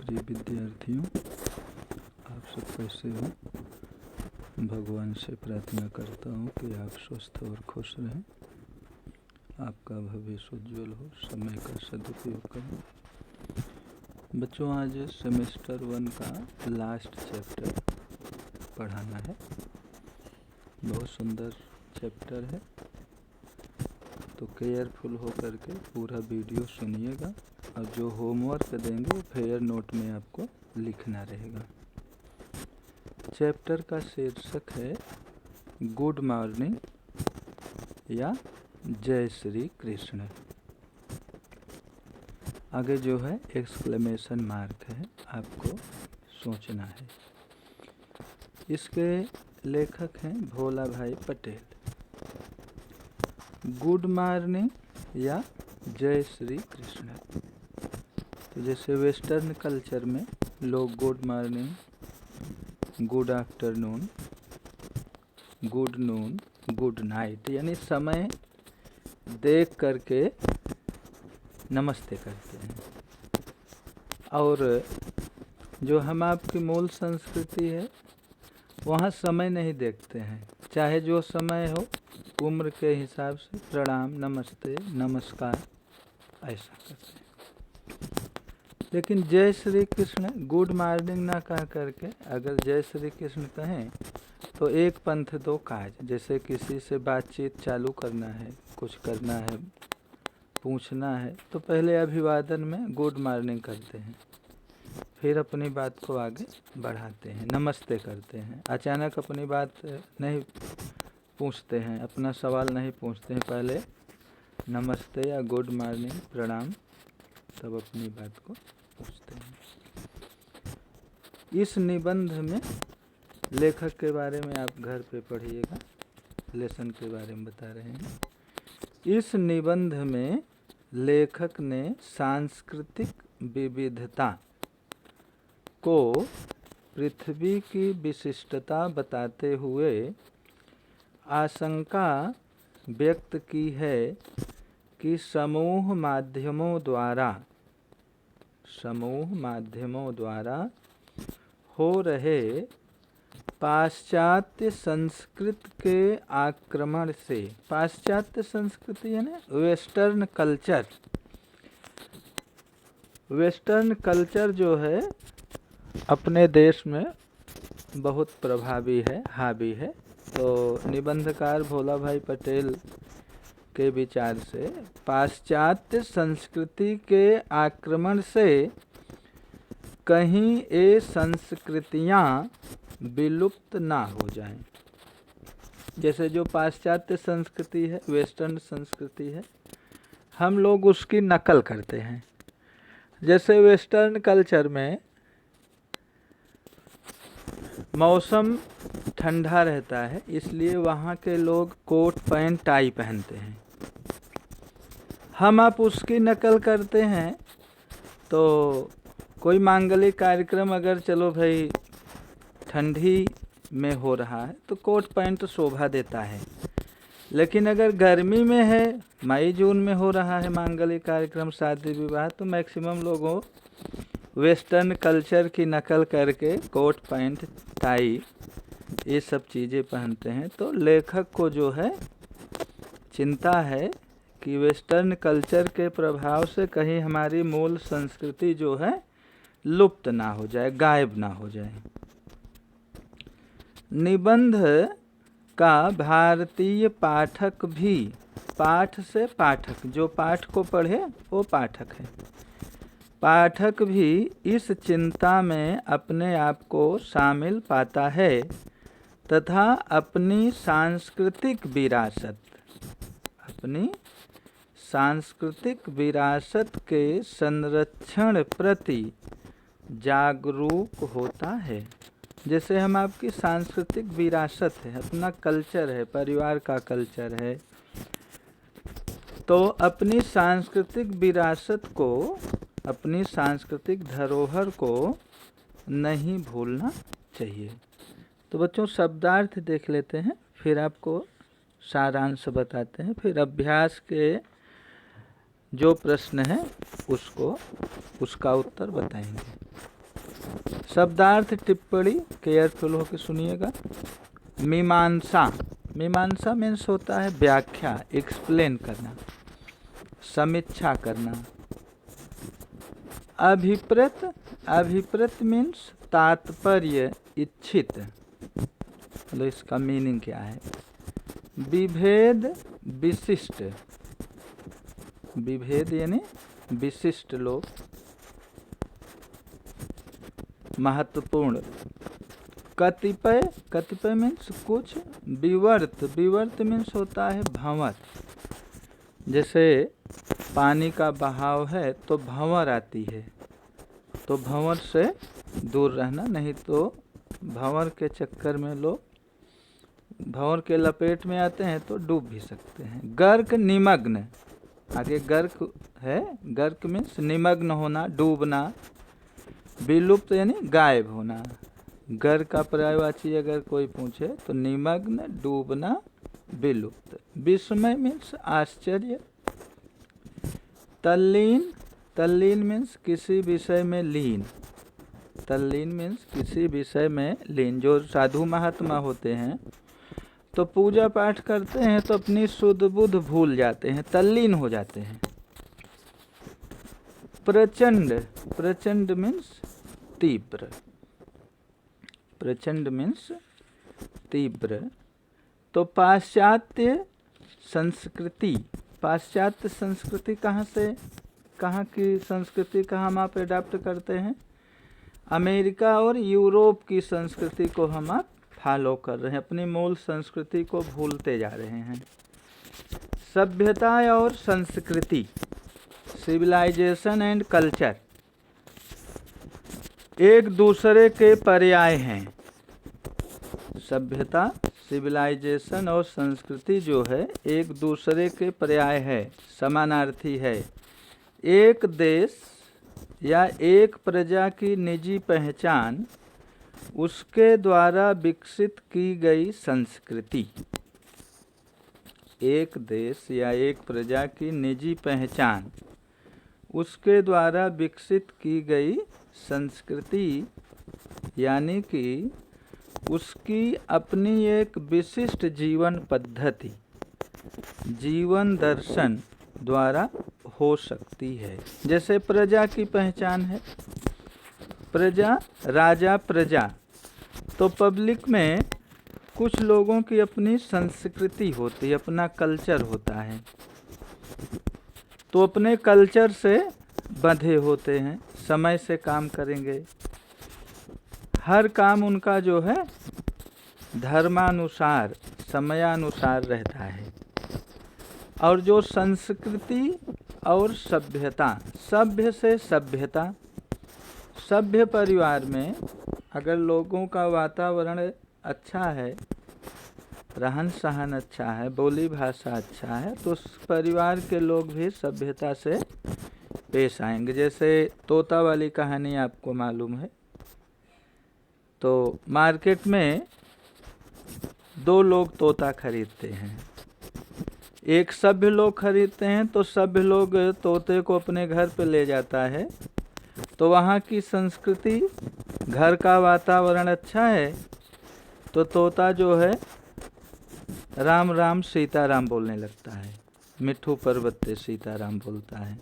प्रिय विद्यार्थियों, आप सब कैसे हो। भगवान से प्रार्थना करता हूँ कि आप स्वस्थ और खुश रहें, आपका भविष्य उज्ज्वल हो, समय का सदुपयोग करें। बच्चों, आज सेमेस्टर 1 का लास्ट चैप्टर पढ़ाना है। बहुत सुंदर चैप्टर है, तो केयरफुल हो करके पूरा वीडियो सुनिएगा और जो होमवर्क देंगे वो फेयर नोट में आपको लिखना रहेगा। चैप्टर का शीर्षक है गुड मॉर्निंग या जय श्री कृष्ण। आगे जो है एक्सक्लेमेशन मार्क है, आपको सोचना है। इसके लेखक हैं भोला भाई पटेल। गुड मॉर्निंग या जय श्री कृष्ण। तो जैसे वेस्टर्न कल्चर में लोग good morning, good afternoon, good noon, good night यानी समय देख करके नमस्ते करते हैं। और जो हम आपकी मूल संस्कृति है वहाँ समय नहीं देखते हैं, चाहे जो समय हो उम्र के हिसाब से प्रणाम, नमस्ते, नमस्कार ऐसा करते हैं। लेकिन जय श्री कृष्ण गुड मॉर्निंग ना कह करके अगर जय श्री कृष्ण कहें तो एक पंथ दो काज। जैसे किसी से बातचीत चालू करना है, कुछ करना है, पूछना है, तो पहले अभिवादन में गुड मॉर्निंग करते हैं, फिर अपनी बात को आगे बढ़ाते हैं, नमस्ते करते हैं। अचानक अपनी बात नहीं पूछते हैं, अपना सवाल नहीं पूछते हैं, पहले नमस्ते या गुड मॉर्निंग, प्रणाम, तब अपनी बात को पूछते हैं। इस निबंध में लेखक के बारे में आप घर पे पढ़िएगा, लेसन के बारे में बता रहे हैं। इस निबंध में लेखक ने सांस्कृतिक विविधता को पृथ्वी की विशिष्टता बताते हुए आशंका व्यक्त की है कि समूह माध्यमों द्वारा हो रहे पाश्चात्य संस्कृति के आक्रमण से, पाश्चात्य संस्कृति यानी वेस्टर्न कल्चर जो है अपने देश में बहुत प्रभावी है, हावी है। तो निबंधकार भोला भाई पटेल के विचार से पाश्चात्य संस्कृति के आक्रमण से कहीं ये संस्कृतियाँ विलुप्त ना हो जाएं। जैसे जो पाश्चात्य संस्कृति है, वेस्टर्न संस्कृति है, हम लोग उसकी नकल करते हैं। जैसे वेस्टर्न कल्चर में मौसम ठंडा रहता है, इसलिए वहाँ के लोग कोट पैंट टाई पहनते हैं। हम आप उसकी नकल करते हैं। तो कोई मांगलिक कार्यक्रम अगर चलो भाई ठंडी में हो रहा है तो कोट पैंट शोभा देता है, लेकिन अगर गर्मी में है, मई जून में हो रहा है मांगलिक कार्यक्रम, शादी विवाह, तो मैक्सिमम लोगों वेस्टर्न कल्चर की नकल करके कोट पैंट टाई ये सब चीज़ें पहनते हैं। तो लेखक को जो है चिंता है कि वेस्टर्न कल्चर के प्रभाव से कहीं हमारी मूल संस्कृति जो है लुप्त ना हो जाए, गायब ना हो जाए। निबंध का भारतीय पाठक भी, पाठ से पाठक, जो पाठ को पढ़े वो पाठक है, पाठक भी इस चिंता में अपने आप को शामिल पाता है तथा अपनी सांस्कृतिक विरासत के संरक्षण प्रति जागरूक होता है। जैसे हम आपकी सांस्कृतिक विरासत है, अपना कल्चर है, परिवार का कल्चर है, तो अपनी सांस्कृतिक विरासत को, अपनी सांस्कृतिक धरोहर को नहीं भूलना चाहिए। तो बच्चों शब्दार्थ देख लेते हैं, फिर आपको सारांश बताते हैं, फिर अभ्यास के जो प्रश्न है उसका उत्तर बताएंगे। शब्दार्थ टिप्पणी केयरफुल होकर सुनिएगा। मीमांसा, मीमांसा मीन्स होता है व्याख्या, एक्सप्लेन करना, समीक्षा करना। अभिप्रेत, अभिप्रेत मीन्स तात्पर्य, इच्छित, मतलब इसका मीनिंग क्या है। विभेद, विशिष्ट, विभेद यानी विशिष्ट लोग, महत्वपूर्ण। कतिपय, कतिपय मीन्स कुछ। विवर्त, विवर्त मीन्स होता है भंवर, जैसे पानी का बहाव है तो भंवर आती है, तो भंवर से दूर रहना, नहीं तो भंवर के चक्कर में लोग भंवर के लपेट में आते हैं तो डूब भी सकते हैं। गर्क, निमग्न, आगे गर्क है, गर्क मीन्स निमग्न होना, डूबना। विलुप्त यानी गायब होना। गर का पर्यायवाची अगर कोई पूछे तो निमग्न, डूबना, विलुप्त। विस्मय मीन्स आश्चर्य। तल्लीन, तल्लीन मीन्स किसी विषय में लीन, तल्लीन मीन्स किसी विषय में लीन। जो साधु महात्मा होते हैं तो पूजा पाठ करते हैं तो अपनी शुद्ध बुद्ध भूल जाते हैं, तल्लीन हो जाते हैं। प्रचंड, प्रचंड मीन्स तीव्र, प्रचंड मीन्स तीव्र। तो पाश्चात्य संस्कृति, पाश्चात्य संस्कृति कहाँ से, कहाँ की संस्कृति का हम आप एडाप्ट करते हैं। अमेरिका और यूरोप की संस्कृति को हम आप फॉलो कर रहे हैं, अपनी मूल संस्कृति को भूलते जा रहे हैं। सभ्यता और संस्कृति, सिविलाइजेशन एंड कल्चर, एक दूसरे के पर्याय हैं। सभ्यता, सिविलाइजेशन और संस्कृति जो है एक दूसरे के पर्याय है, समानार्थी है। एक देश या एक प्रजा की निजी पहचान, उसके द्वारा विकसित की गई संस्कृति। एक देश या एक प्रजा की निजी पहचान, उसके द्वारा विकसित की गई संस्कृति, यानी कि उसकी अपनी एक विशिष्ट जीवन पद्धति, जीवन दर्शन द्वारा हो सकती है। जैसे प्रजा की पहचान है, प्रजा, राजा, प्रजा, तो पब्लिक में कुछ लोगों की अपनी संस्कृति होती है, अपना कल्चर होता है, तो अपने कल्चर से बंधे होते हैं, समय से काम करेंगे, हर काम उनका जो है धर्मानुसार, समयानुसार रहता है। और जो संस्कृति और सभ्यता, सभ्य से सभ्यता, सभ्य परिवार में अगर लोगों का वातावरण अच्छा है, रहन सहन अच्छा है, बोली भाषा अच्छा है, तो उस परिवार के लोग भी सभ्यता से पेश आएंगे। जैसे तोता वाली कहानी आपको मालूम है, तो मार्केट में दो लोग तोता खरीदते हैं। एक सभ्य लोग खरीदते हैं तो सभ्य लोग तोते को अपने घर पे ले जाता है, तो वहाँ की संस्कृति, घर का वातावरण अच्छा है, तो तोता जो है राम राम सीताराम बोलने लगता है, मिट्ठू पर्वते सीताराम बोलता है।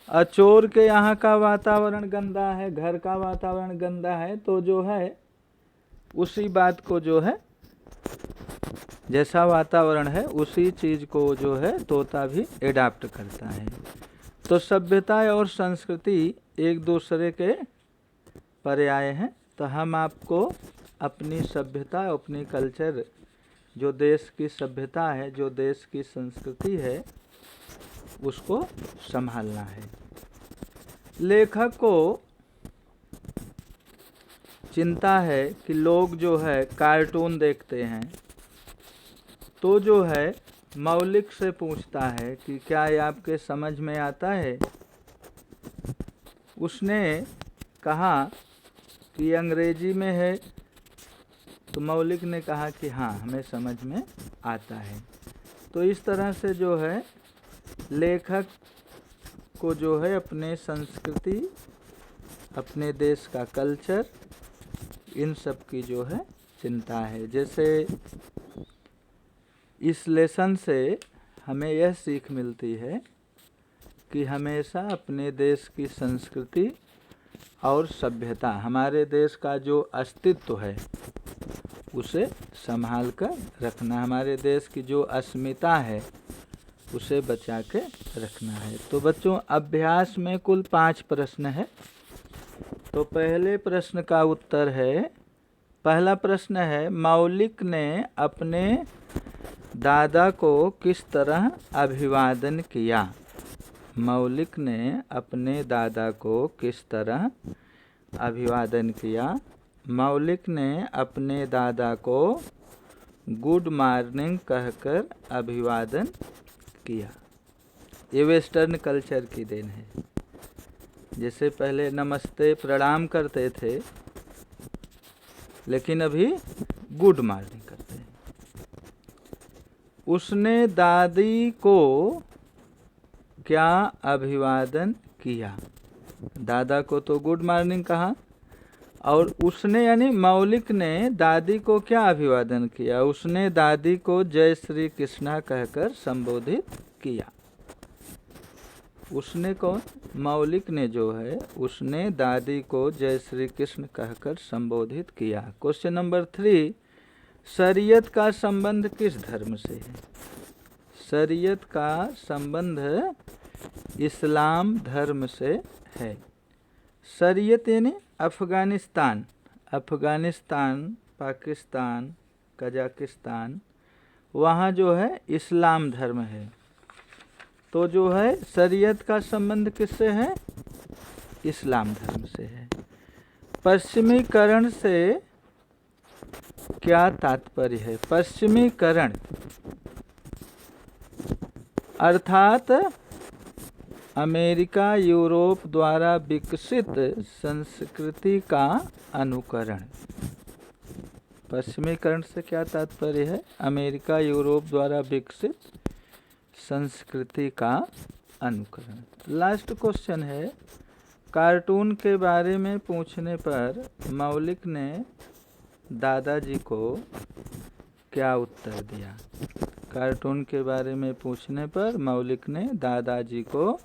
अचोर के यहाँ का वातावरण गंदा है, घर का वातावरण गंदा है, तो जो है उसी बात को जो है, जैसा वातावरण है उसी चीज़ को जो है तोता भी एडाप्ट करता है। तो सभ्यता और संस्कृति एक दूसरे के पर्याय हैं। तो हम आपको अपनी सभ्यता, अपनी कल्चर, जो देश की सभ्यता है, जो देश की संस्कृति है, उसको संभालना है। लेखक को चिंता है कि लोग जो है कार्टून देखते हैं, तो जो है मौलिक से पूछता है कि क्या ये आपके समझ में आता है। उसने कहा कि अंग्रेजी में है, तो मौलिक ने कहा कि हाँ हमें समझ में आता है। तो इस तरह से जो है लेखक को जो है अपने संस्कृति, अपने देश का कल्चर, इन सब की जो है चिंता है। जैसे इस लेसन से हमें यह सीख मिलती है कि हमेशा अपने देश की संस्कृति और सभ्यता, हमारे देश का जो अस्तित्व है उसे संभाल कर रखना, हमारे देश की जो अस्मिता है उसे बचा के रखना है। तो बच्चों अभ्यास में कुल 5 प्रश्न है। तो पहले प्रश्न का उत्तर है, पहला प्रश्न है मौलिक ने अपने दादा को किस तरह अभिवादन किया। मौलिक ने अपने दादा को किस तरह अभिवादन किया। मौलिक ने अपने दादा को गुड मॉर्निंग कहकर अभिवादन किया। ये वेस्टर्न कल्चर की देन है। जैसे पहले नमस्ते प्रणाम करते थे, लेकिन अभी गुड मॉर्निंग करते हैं। उसने दादी को क्या अभिवादन किया। दादा को तो गुड मॉर्निंग कहा, और उसने यानी मौलिक ने दादी को क्या अभिवादन किया। उसने दादी को जय श्री कृष्णा कहकर संबोधित किया। उसने कौन, मौलिक ने जो है उसने दादी को जय श्री कृष्ण कहकर संबोधित किया। क्वेश्चन नंबर 3, शरीयत का संबंध किस धर्म से है। शरीयत का संबंध इस्लाम धर्म से है। शरीयत यानी अफगानिस्तान, पाकिस्तान, कजाकिस्तान, वहाँ जो है इस्लाम धर्म है। तो जो है शरीयत का संबंध किससे है, इस्लाम धर्म से है। पश्चिमीकरण से क्या तात्पर्य है। पश्चिमीकरण अर्थात अमेरिका यूरोप द्वारा विकसित संस्कृति का अनुकरण। पश्चिमीकरण से क्या तात्पर्य है, अमेरिका यूरोप द्वारा विकसित संस्कृति का अनुकरण। लास्ट क्वेश्चन है, कार्टून के बारे में पूछने पर मौलिक ने दादाजी को क्या उत्तर दिया। कार्टून के बारे में पूछने पर मौलिक ने दादाजी को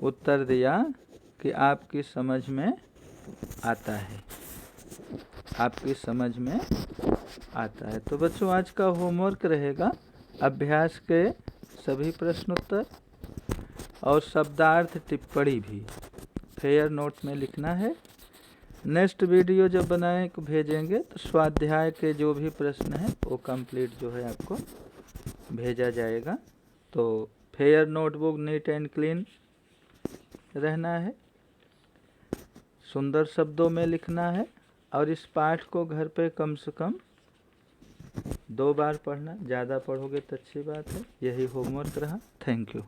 उत्तर दिया कि आपकी समझ में आता है, आपकी समझ में आता है। तो बच्चों आज का होमवर्क रहेगा अभ्यास के सभी प्रश्नोत्तर और शब्दार्थ टिप्पणी भी फेयर नोट में लिखना है। नेक्स्ट वीडियो जब बनाए भेजेंगे तो स्वाध्याय के जो भी प्रश्न हैं वो कंप्लीट जो है आपको भेजा जाएगा। तो fair notebook neat and clean रहना है, सुंदर शब्दों में लिखना है, और इस पाठ को घर पे कम से कम 2 बार पढ़ना। ज़्यादा पढ़ोगे तो अच्छी बात है। यही होमवर्क रहा। Thank you.